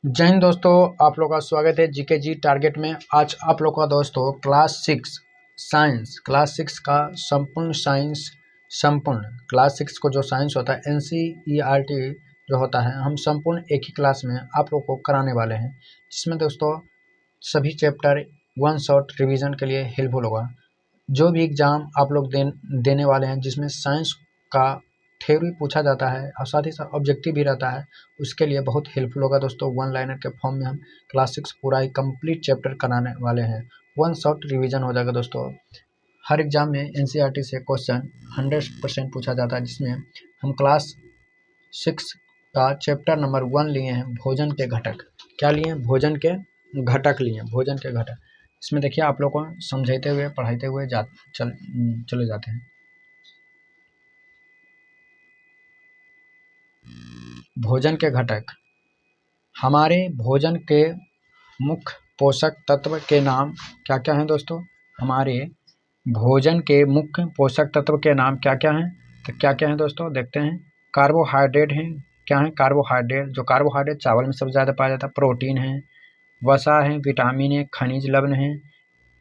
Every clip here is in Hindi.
जय हिंद दोस्तों, आप लोग का स्वागत है जीके जी टारगेट में। आज आप लोग का दोस्तों क्लास 6 साइंस, क्लास 6 का संपूर्ण साइंस, संपूर्ण क्लास 6 को जो साइंस होता है NCERT जो होता है, हम संपूर्ण एक ही क्लास में आप लोग को कराने वाले हैं, जिसमें दोस्तों सभी चैप्टर वन शॉट रिवीजन के लिए हेल्पफुल होगा। जो भी एग्जाम आप लोग देने वाले हैं जिसमें साइंस का थ्योरी पूछा जाता है और साथ ही साथ ऑब्जेक्टिव भी रहता है, उसके लिए बहुत हेल्पफुल होगा दोस्तों। वन लाइनर के फॉर्म में हम क्लास 6 पूरा ही कंप्लीट चैप्टर कराने वाले हैं। वन शॉट रिवीजन हो जाएगा दोस्तों। हर एग्जाम में NCERT से क्वेश्चन 100% पूछा जाता है, जिसमें हम क्लास 6 का चैप्टर नंबर 1 लिए हैं, भोजन के घटक। क्या लिए हैं? भोजन के घटक लिए हैं, भोजन के घटक। इसमें देखिए आप लोग को समझाते हुए पढ़ाते हुए चले जाते हैं। भोजन के घटक। हमारे भोजन के मुख्य पोषक तत्व के नाम क्या क्या हैं दोस्तों? हमारे भोजन के मुख्य पोषक तत्व के नाम क्या क्या हैं? तो क्या क्या हैं दोस्तों, देखते हैं। कार्बोहाइड्रेट हैं। क्या है? कार्बोहाइड्रेट। जो कार्बोहाइड्रेट चावल में सबसे ज़्यादा पाया जाता है। प्रोटीन है, वसा है, विटामिन है, खनिज लवण है।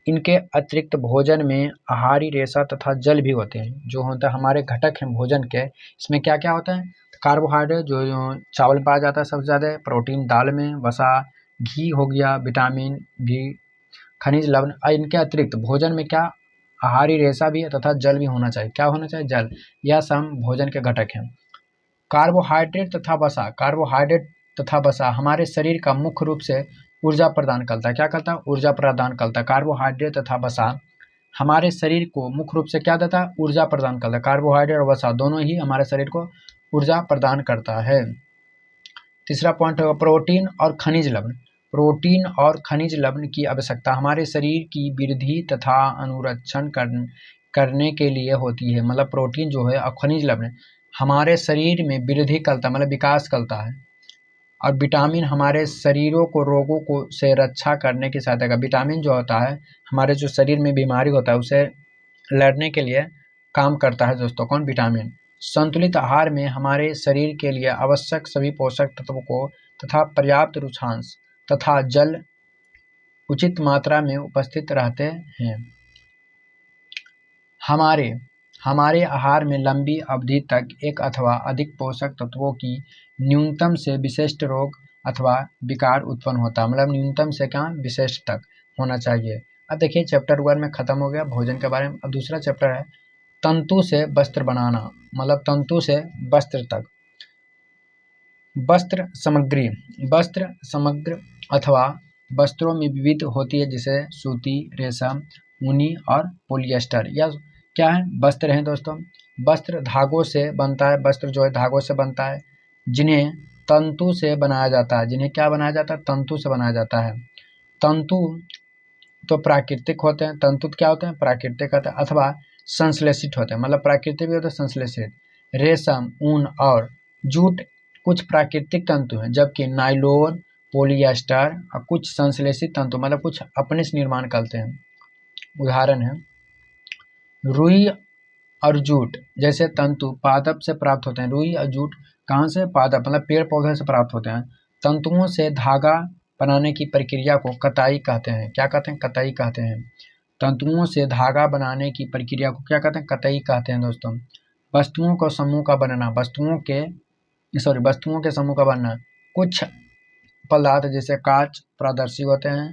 इनके अतिरिक्त भोजन में आहारी रेशा तथा जल भी होते हैं। जो होता है हमारे घटक हैं भोजन के, इसमें क्या क्या होता है? कार्बोहाइड्रेट जो चावल में पाया जाता है सबसे ज़्यादा, प्रोटीन दाल में, वसा घी हो गया, विटामिन भी, खनिज लवण। इनके अतिरिक्त भोजन में क्या? आहारी रेशा भी है तथा जल भी होना चाहिए। क्या होना चाहिए? जल। यह सब भोजन के घटक हैं। कार्बोहाइड्रेट तथा वसा। कार्बोहाइड्रेट तथा वसा हमारे शरीर का मुख्य रूप से ऊर्जा प्रदान करता है। क्या करता है? ऊर्जा प्रदान करता है। कार्बोहाइड्रेट तथा वसा हमारे शरीर को मुख्य रूप से क्या देता है? ऊर्जा प्रदान करता है। कार्बोहाइड्रेट और वसा दोनों ही हमारे शरीर को ऊर्जा प्रदान करता है। तीसरा पॉइंट होगा प्रोटीन और खनिज लवण। प्रोटीन और खनिज लवण की आवश्यकता हमारे शरीर की वृद्धि तथा अनुरक्षण करने के लिए होती है। मतलब प्रोटीन जो है और खनिज लवण हमारे शरीर में वृद्धि करता है, मतलब विकास करता है। और विटामिन हमारे शरीरों को रोगों को से रक्षा करने की सहायता करता है। विटामिन जो होता है हमारे जो शरीर में बीमारी होता है उसे लड़ने के लिए काम करता है दोस्तों। कौन? विटामिन। संतुलित आहार में हमारे शरीर के लिए आवश्यक सभी पोषक तत्वों को तथा पर्याप्त रुचांश तथा जल उचित मात्रा में उपस्थित रहते हैं। हमारे आहार में लंबी अवधि तक एक अथवा अधिक पोषक तत्वों की न्यूनतम से विशिष्ट रोग अथवा विकार उत्पन्न होता है। मतलब न्यूनतम से क्या? विशिष्ट तक होना चाहिए। अब देखिए चैप्टर 1 में खत्म हो गया भोजन के बारे में। अब दूसरा चैप्टर है तंतु से वस्त्र बनाना, मतलब तंतु से वस्त्र तक। वस्त्र समग्र अथवा वस्त्रों में विविध होती है, जैसे सूती, रेशम, ऊनी और पॉलिएस्टर। या क्या है? वस्त्र हैं दोस्तों। वस्त्र धागों से बनता है। वस्त्र जो है धागों से बनता है, जिन्हें तंतु से बनाया जाता है। जिन्हें क्या बनाया जाता है? तंतु से बनाया जाता है। तंतु तो प्राकृतिक होते हैं। तंतु क्या होते हैं? प्राकृतिक होते हैं अथवा संश्लेषित होते हैं। मतलब प्राकृतिक भी होते हैं, संश्लेषित। रेशम, ऊन और जूट कुछ प्राकृतिक तंतु हैं, जबकि नायलॉन, पॉलिएस्टर और कुछ संश्लेषित तंतु, मतलब कुछ अपने से निर्माण करते हैं। उदाहरण है रुई और जूट जैसे तंतु पादप से प्राप्त होते हैं। रुई और जूट कहाँ से? पादप, मतलब पेड़ पौधे से प्राप्त होते हैं। तंतुओं से धागा बनाने की प्रक्रिया को कताई कहते हैं। क्या कहते हैं? कताई कहते हैं। तंतुओं से धागा बनाने की प्रक्रिया को क्या कहते हैं? कताई कहते हैं दोस्तों। वस्तुओं का समूह का बनना, वस्तुओं के समूह का बनना। कुछ पदार्थ जैसे कांच पारदर्शी होते हैं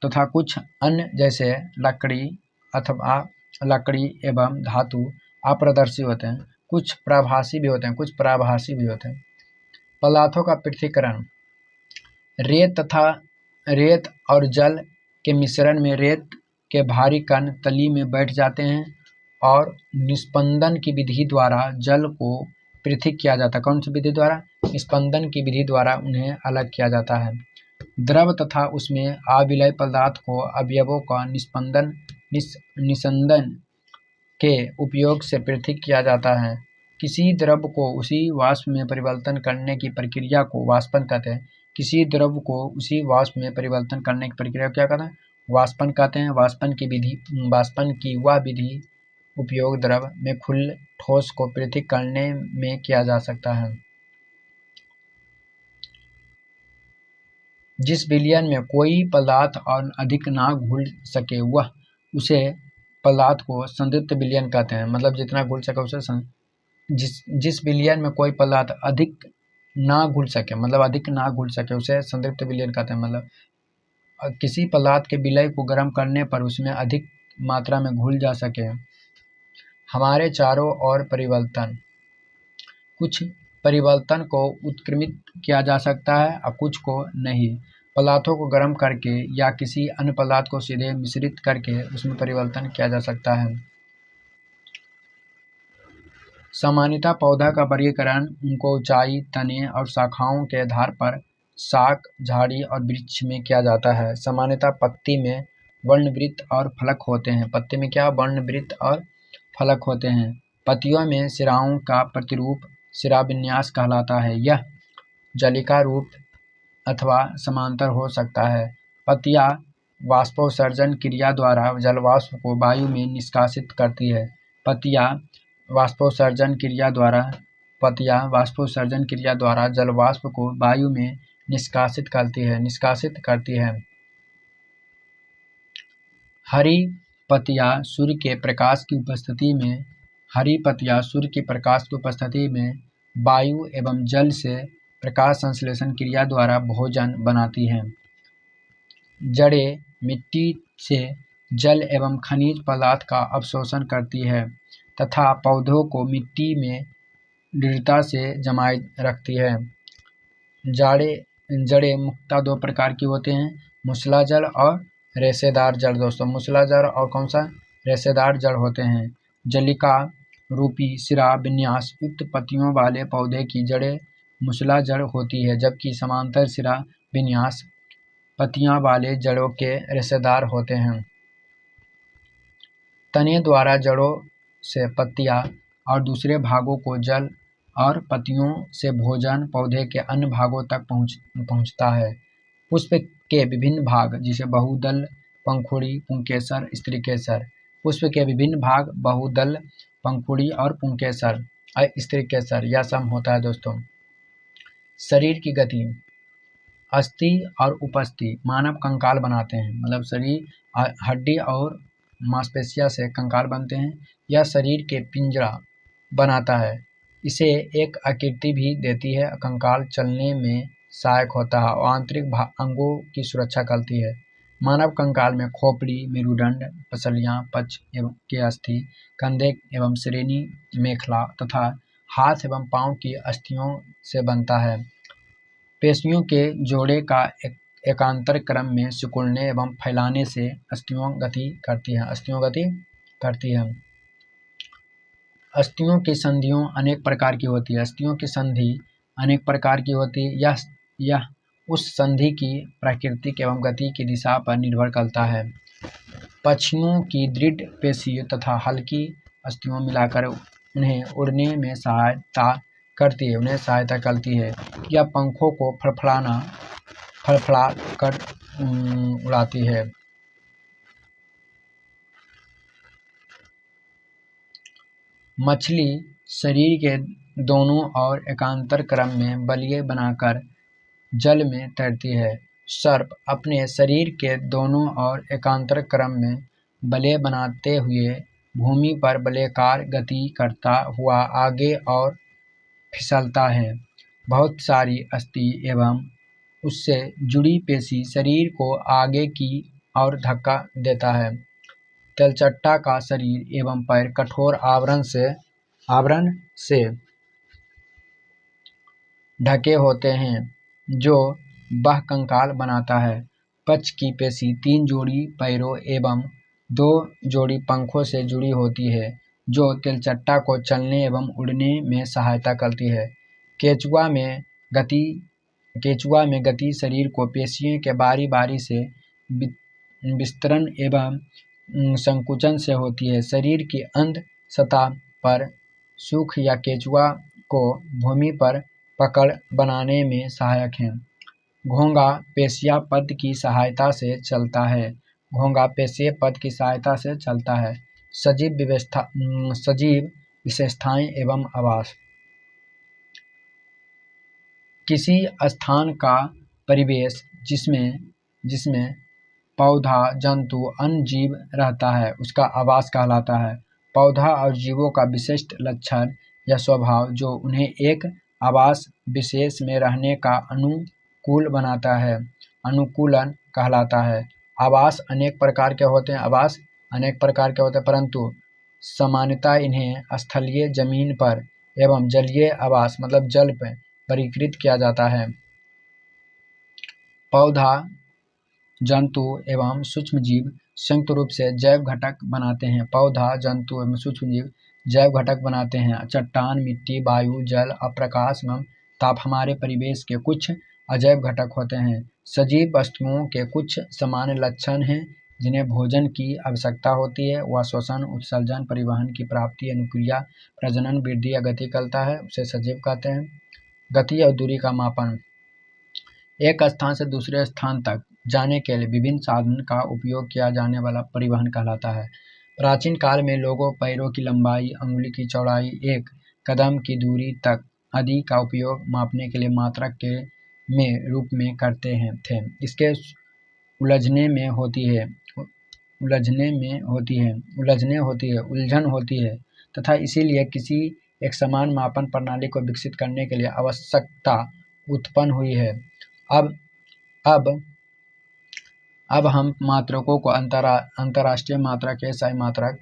तथा कुछ अन्य जैसे लकड़ी एवं धातु अपारदर्शी होते हैं। कुछ पराभासी भी होते हैं। पदार्थों का पृथक्करण। रेत और जल के मिश्रण में रेत के भारी कण तली में बैठ जाते हैं और निस्पंदन की विधि द्वारा जल को पृथक किया जाता है। कौन सी विधि द्वारा? निस्पंदन की विधि द्वारा उन्हें अलग किया जाता है। द्रव तथा उसमें अविलय पदार्थ को अवयवों का निस्पंदन के उपयोग से पृथक किया जाता है। किसी द्रव को उसी वाष्प में परिवर्तन करने की प्रक्रिया को वाष्पन कहते हैं। किसी द्रव को उसी वाष्प में परिवर्तन करने की प्रक्रिया को क्या कहते हैं? वाष्पन कहते हैं। वाष्पन की वह विधि उपयोग द्रव में खुले ठोस को पृथक करने में किया जा सकता है। जिस विलयन में कोई पदार्थ और अधिक ना घुल सके वह उसे पदार्थ को संतृप्त विलयन कहते हैं। मतलब जितना घुल सके उसे जिस विलयन में कोई पदार्थ अधिक ना घुल सके, मतलब अधिक ना घुल सके उसे संतृप्त विलयन कहते हैं। मतलब किसी पदार्थ के विलय को गर्म करने पर उसमें अधिक मात्रा में घुल जा सके। हमारे चारों ओर परिवर्तन। कुछ परिवर्तन को उत्क्रमित किया जा सकता है और कुछ को नहीं। पदार्थों को गर्म करके या किसी अन्य पदार्थ को सीधे मिश्रित करके उसमें परिवर्तन किया जा सकता है। सामान्यतः पौधा का वर्गीकरण उनको ऊंचाई, तने और शाखाओं के आधार पर शाक, झाड़ी और वृक्ष में किया जाता है। सामान्यतः पत्ती में वर्णवृत्त और फलक होते हैं। पत्ती में क्या वर्णवृत्त और फलक होते हैं। पत्तियों में सिराओं का प्रतिरूप शिराविन्यास कहलाता है। यह जलिका रूप अथवा समांतर हो सकता है। पत्तियां वाष्पोत्सर्जन क्रिया द्वारा जलवाष्प को वायु में निष्कासित करती है। पत्तियां वाष्पोत्सर्जन क्रिया द्वारा जलवाष्प को वायु में निष्कासित करती है। हरी पत्तियां सूर्य के प्रकाश की उपस्थिति में वायु एवं जल से प्रकाश संश्लेषण क्रिया द्वारा भोजन बनाती हैं। जड़ें मिट्टी से जल एवं खनिज पदार्थ का अवशोषण करती है तथा पौधों को मिट्टी में दृढ़ता से जमाए रखती है। जड़ें मुख्यतः दो प्रकार की होते हैं, मूसलाधार और रेशेदार जड़। दोस्तों मूसलाधार और कौन सा, रेशेदार जड़ होते हैं। जलिका रूपी सिरा विन्यास युक्त पत्तियों वाले पौधे की जड़ें मूसलाधार होती है, जबकि समांतर सिरा विन्यास पत्तियां वाले जड़ों के रेशेदार होते हैं। तने द्वारा जड़ों से पत्तियां और दूसरे भागों को जल और पत्तियों से भोजन पौधे के अन्य भागों तक पहुंचता है। पुष्प के विभिन्न भाग जिसे बहुदल, पंखुड़ी, पुंकेसर, स्त्रीकेसर। पुष्प के विभिन्न भाग बहुदल, पंखुड़ी और पुंकेसर और स्त्रीकेसर यह सब होता है। दोस्तों शरीर की गति। अस्थि और उपस्थि मानव कंकाल बनाते हैं। मतलब शरीर हड्डी और मांसपेशियों से कंकाल बनते हैं। यह शरीर के पिंजरा बनाता है, इसे एक आकृति भी देती है। कंकाल चलने में सहायक होता है और आंतरिक अंगों की सुरक्षा करती है। मानव कंकाल में खोपड़ी, मेरुदंड, पसलियां, पक्ष के अस्थि, कंधे एवं श्रेणी मेखला तथा हाथ एवं पांव की अस्थियों से बनता है। पेशियों के जोड़े का एकांतर क्रम में सिकुड़ने एवं फैलाने से अस्थियां गति करती है। अस्थियों की संधियों अनेक प्रकार की होती है। अस्थियों की संधि अनेक प्रकार की होती है। यह उस संधि की प्राकृतिक एवं गति की दिशा पर निर्भर करता है। पक्षियों की दृढ़ पेशी तथा हल्की अस्थियां मिलाकर उन्हें उड़ने में सहायता करती है। यह पंखों को फड़फड़ा कर उड़ाती है। मछली शरीर के दोनों ओर एकांतर क्रम में बलिए बनाकर जल में तैरती है। सर्प अपने शरीर के दोनों ओर एकांतर क्रम में बले बनाते हुए भूमि पर बलेकार गति करता हुआ आगे और फिसलता है। बहुत सारी अस्थि एवं उससे जुड़ी पेशी शरीर को आगे की ओर धक्का देता है। तेलचट्टा का शरीर एवं पैर कठोर आवरण से ढके होते हैं जो वह कंकाल बनाता है। पक्ष की पेशी 3 जोड़ी पैरों एवं 2 जोड़ी पंखों से जुड़ी होती है जो तेलचट्टा को चलने एवं उड़ने में सहायता करती है। केंचुआ में गति शरीर को पेशियों के बारी बारी से विस्तरण एवं संकुचन से होती है। शरीर की अंध सतह पर सूख या केंचुआ को भूमि पर पकड़ बनाने में सहायक है। घोंगा पेशिया पद की सहायता से चलता है। सजीव विशेषताएं एवं आवास। किसी स्थान का परिवेश जिसमें जिसमें पौधा, जंतु, अन्य जीव रहता है उसका आवास कहलाता है। पौधा और जीवों का विशिष्ट लक्षण या स्वभाव जो उन्हें एक आवास विशेष में रहने का अनुकूल बनाता है, अनुकूलन कहलाता है। आवास अनेक प्रकार के होते हैं, परंतु सामान्यतः इन्हें स्थलीय जमीन पर एवं जलीय आवास मतलब जल पर वर्गीकृत किया जाता है। पौधा, जंतु एवं सूक्ष्मजीव संयुक्त रूप से जैव घटक बनाते हैं। पौधा, जंतु एवं सूक्ष्मजीव जैव घटक बनाते हैं। चट्टान, मिट्टी, वायु, जल और प्रकाश एवं ताप हमारे परिवेश के कुछ अजैव घटक होते हैं। सजीव वस्तुओं के कुछ सामान्य लक्षण हैं जिन्हें भोजन की आवश्यकता होती है। वह श्वसन, उत्सर्जन, परिवहन की प्राप्ति, अनुक्रिया, प्रजनन, वृद्धि या गति करता है, उसे सजीव कहते हैं। गति और दूरी का मापन। एक स्थान से दूसरे स्थान तक जाने के लिए विभिन्न साधन का उपयोग किया जाने वाला परिवहन कहलाता है। प्राचीन काल में लोगों पैरों की लंबाई, अंगुली की चौड़ाई, एक कदम की दूरी तक आदि का उपयोग मापने के लिए मात्रक के में रूप में करते थे। इसके उलझन होती है तथा इसीलिए किसी एक समान मापन प्रणाली को विकसित करने के लिए आवश्यकता उत्पन्न हुई है। अब हम मात्रकों को अंतर्राष्ट्रीय मात्रक SI मात्रक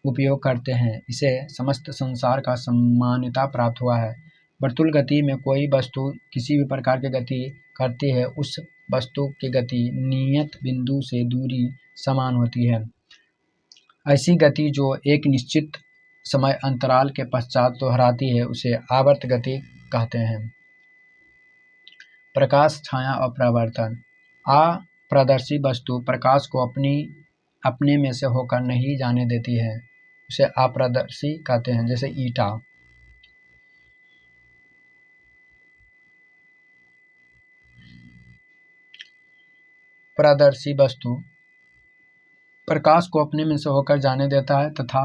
उपयोग करते हैं। इसे समस्त संसार का मान्यता प्राप्त हुआ है। वर्तुल गति में कोई वस्तु किसी भी प्रकार की गति करती है, उस वस्तु की गति नियत बिंदु से दूरी समान होती है। ऐसी गति जो एक निश्चित समय अंतराल के पश्चात दोहराती है उसे आवर्त गति कहते हैं। प्रकाश, छाया और परावर्तन। अपारदर्शी वस्तु प्रकाश को अपने में से होकर नहीं जाने देती है, उसे अपारदर्शी कहते हैं, जैसे ईटा। पारदर्शी वस्तु प्रकाश को अपने में से होकर जाने देता है तथा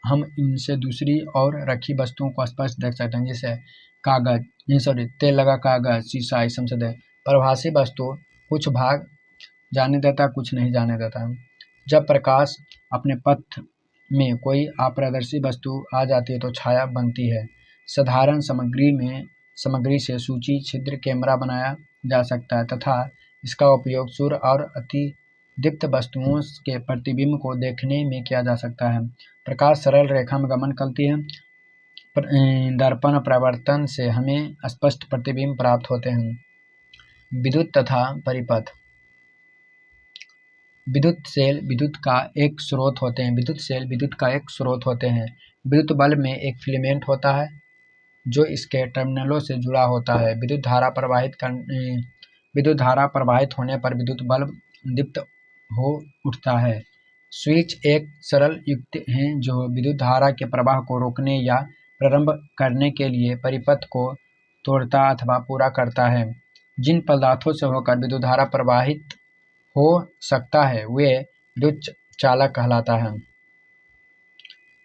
हम इनसे दूसरी ओर रखी वस्तुओं को स्पष्ट देख सकते हैं, जैसे तेल लगा कागज, शीशा, ये समझते हैं। प्रभासी वस्तु कुछ भाग जाने देता है, कुछ नहीं जाने देता है। जब प्रकाश अपने पथ में कोई अपारदर्शी वस्तु आ जाती है तो छाया बनती है। साधारण सामग्री से सूची छिद्र कैमरा बनाया जा सकता है तथा इसका उपयोग सूर्य और अतिदीप्त वस्तुओं के प्रतिबिंब को देखने में किया जा सकता है। प्रकाश सरल रेखा में गमन करती है। दर्पण परावर्तन से हमें स्पष्ट प्रतिबिंब प्राप्त होते हैं। विद्युत तथा परिपथ। विद्युत सेल विद्युत का एक स्रोत होते हैं। विद्युत बल्ब में एक फिलामेंट होता है जो इसके टर्मिनलों से जुड़ा होता है। विद्युत धारा प्रवाहित होने पर विद्युत बल्ब दीप्त हो उठता है। स्विच एक सरल युक्ति है जो विद्युत धारा के प्रवाह को रोकने या प्रारंभ करने के लिए परिपथ को तोड़ता अथवा पूरा करता है। जिन पदार्थों से होकर विद्युत धारा प्रवाहित हो सकता है वे विद्युत चालक कहलाता है।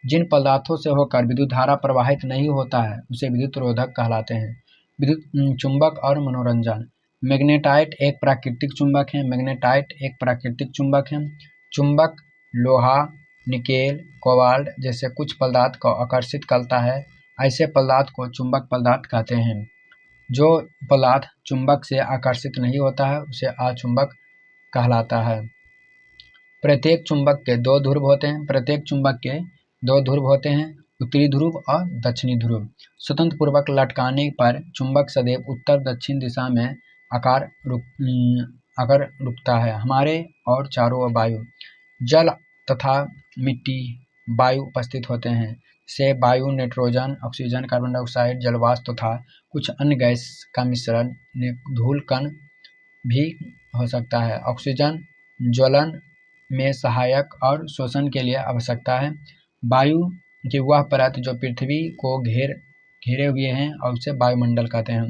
जिन पदार्थों से होकर विद्युत धारा प्रवाहित नहीं होता है उसे विद्युत रोधक कहलाते हैं। विद्युत चुंबक और मनोरंजन। मैग्नेटाइट एक प्राकृतिक चुंबक है। चुंबक लोहा, निकेल, कोबाल्ट जैसे कुछ पदार्थ को आकर्षित करता है। ऐसे पदार्थ को चुंबक पदार्थ कहते हैं। जो पदार्थ चुंबक से आकर्षित नहीं होता है उसे अचुंबक कहलाता है। प्रत्येक चुंबक के दो ध्रुव होते हैं, उत्तरी ध्रुव और दक्षिणी ध्रुव। स्वतंत्र पूर्वक लटकाने पर चुंबक सदैव उत्तर दक्षिण दिशा में आकार रुकता है। हमारे और चारों ओर वायु, जल तथा मिट्टी वायु उपस्थित होते हैं। से वायु नाइट्रोजन, ऑक्सीजन, कार्बन डाइऑक्साइड, जलवाष्प तथा कुछ अन्य गैस का मिश्रण धूल कण भी हो सकता है। ऑक्सीजन ज्वलन में सहायक और श्वसन के लिए आवश्यकता है। वायु की वह परत जो पृथ्वी को घेरे हुए हैं और उसे वायुमंडल कहते हैं।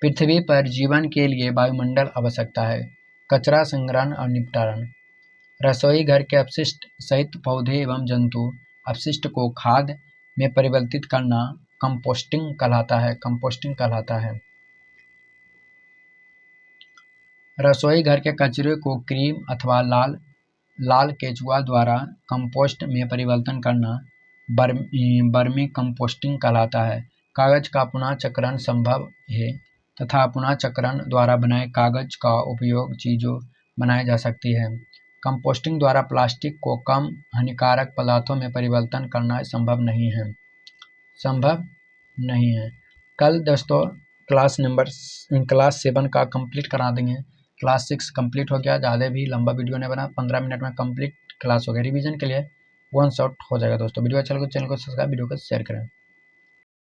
पृथ्वी पर जीवन के लिए वायुमंडल आवश्यकता है। कचरा संग्रहण और निपटान। रसोई घर के अपशिष्ट सहित पौधे एवं जंतु अपशिष्ट को खाद में परिवर्तित करना कंपोस्टिंग कहलाता है। रसोई घर के कचरे को क्रीम अथवा लाल केचुआ द्वारा कंपोस्ट में परिवर्तन करना वर्मी कंपोस्टिंग कहलाता है। कागज का पुनः चक्रण संभव है तथा पुनः चक्रण द्वारा बनाए कागज का उपयोग चीजों बनाई जा सकती है। कंपोस्टिंग द्वारा प्लास्टिक को कम हानिकारक पदार्थों में परिवर्तन करना संभव नहीं है। कल दोस्तों क्लास 7 का कंप्लीट करा देंगे। क्लास 6 कंप्लीट हो गया, ज़्यादा भी लंबा वीडियो नहीं बना, 15 मिनट में कंप्लीट क्लास हो गया। रिवीजन के लिए वन शॉट हो जाएगा दोस्तों। वीडियो अच्छा लगे चैनल को सब्सक्राइब, वीडियो को शेयर करें।